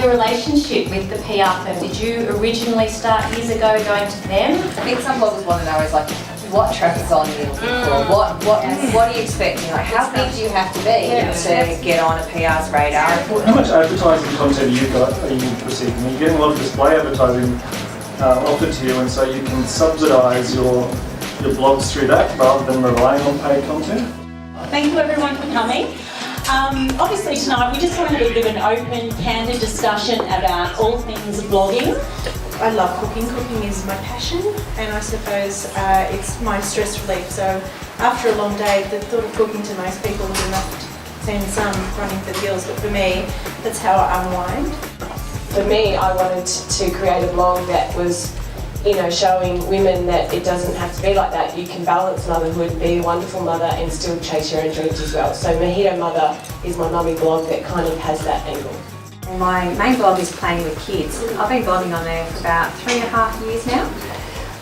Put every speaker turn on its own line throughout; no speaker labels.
your relationship with the PR firm? Did you originally start years ago going to them?
I think some bloggers want to know is like, what traffic zone are you looking for? What are you expecting? Like, how big do you have to be to get on a PR's radar?
How much advertising content are you receiving? Are you getting a lot of display advertising offered to you, and so you can subsidise your blogs through that rather than relying on paid content?
Thank you everyone for coming. Obviously tonight we just want to have a bit of an open, candid discussion about all things blogging.
I love cooking. Cooking is my passion, and I suppose it's my stress relief. So after a long day, the thought of cooking to most people is enough to send some running for the hills, but for me, that's how I unwind.
For me, I wanted to create a blog that was, showing women that it doesn't have to be like that. You can balance motherhood, be a wonderful mother and still chase your own dreams as well. So Mojito Mother is my mummy blog that kind of has that angle.
My main blog is Playing with Kids. I've been blogging on there for about 3.5 years now.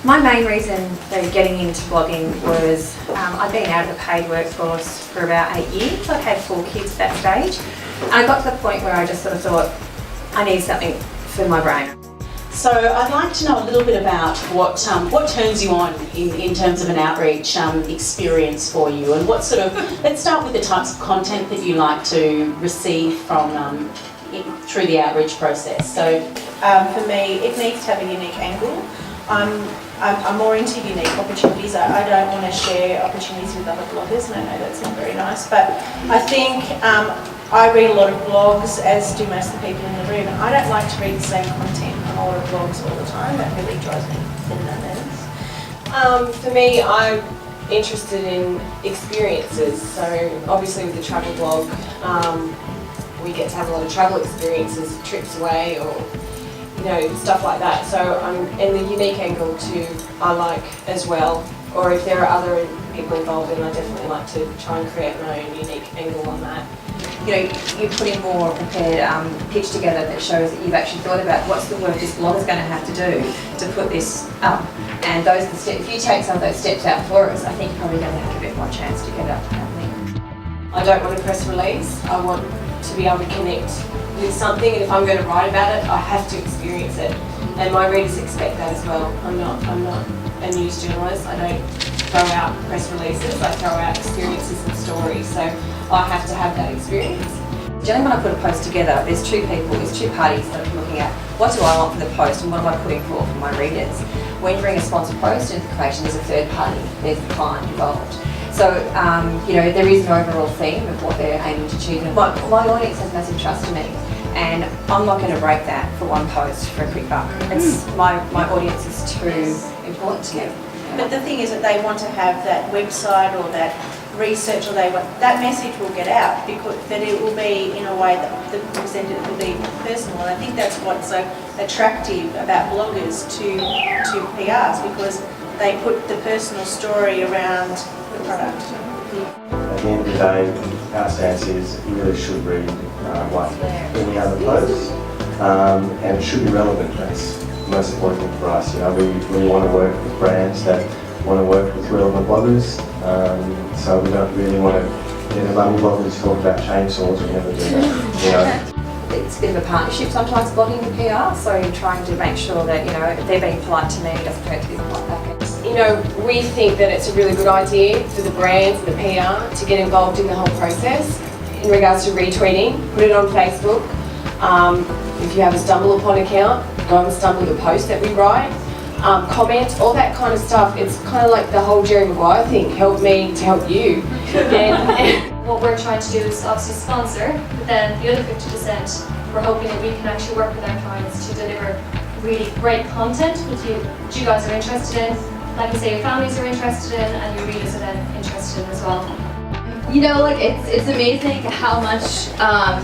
My main reason for getting into blogging was I'd been out of the paid workforce for about 8 years. I'd had 4 kids at that stage. And I got to the point where I just sort of thought, I need something for my brain.
So I'd like to know a little bit about what turns you on in terms of an outreach experience for you, and what sort of, let's start with the types of content that you like to receive from through the outreach process. So
for me, it needs to have a unique angle. I'm more into unique opportunities. I don't want to share opportunities with other bloggers, and I know that's not very nice, but I think I read a lot of blogs, as do most of the people in the room, and I don't like to read the same content on a lot of blogs all the time. That really drives me bananas.
For me, I'm interested in experiences. So obviously with the travel blog, we get to have a lot of travel experiences, trips away or stuff like that. So and the unique angle too I like as well. Or if there are other people involved, then I definitely like to try and create my own unique angle on that.
You put in more prepared pitch together that shows that you've actually thought about what's the work this blog is going to have to do to put this up. And those are the steps. If you take some of those steps out for us, I think you're probably going to have a bit more chance to get up happening.
I don't want a press release. I want to be able to connect with something, and if I'm going to write about it, I have to experience it. And my readers expect that as well. I'm not a news journalist. I don't throw out press releases. I throw out experiences and stories. So I have to have that experience.
Generally when I put a post together, there's two parties that I'm looking at. What do I want for the post and what am I putting for my readers? When you bring a sponsored post into the equation, there's a third party, there's the client involved. So, there is an overall theme of what they're aiming to achieve. My audience has massive trust in me, and I'm not going to break that for one post for a quick buck. It's my audience is too important to me.
But the thing is that they want to have that website or that research, or that message will get out, because that it will be in a way that the presented will be personal. And I think that's what's so attractive about bloggers to PRs, because they put the personal story around the product.
At the end of the day, our stance is you really should read like any other post, and it should be relevant. That's the most important thing for us. We want to work with brands that want to work with relevant bloggers, so we don't really want to get a mummy bloggers talk about chainsaws. We never do that.
It's a bit of a partnership sometimes, blogging and PR, so you're trying to make sure that, if they're being polite to me, it doesn't hurt to be polite back.
We think that it's a really good idea for the brands and the PR to get involved in the whole process in regards to retweeting. Put it on Facebook. If you have a Stumble Upon account, go and stumble the post that we write. Comment, all that kind of stuff. It's kind of like the whole Jerry Maguire thing, help me to help you.
What we're trying to do is obviously sponsor, but then the other 50%, we're hoping that we can actually work with our clients to deliver really great content which you guys are interested in, like you say, your families are interested in, and your readers are then interested in as well.
It's amazing how much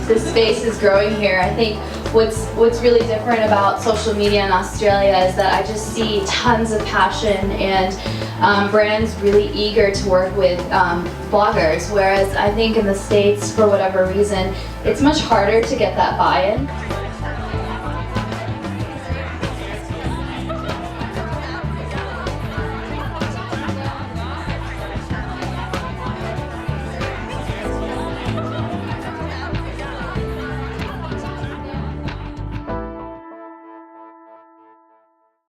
the space is growing here. I think what's really different about social media in Australia is that I just see tons of passion and brands really eager to work with bloggers, whereas I think in the States, for whatever reason, it's much harder to get that buy-in.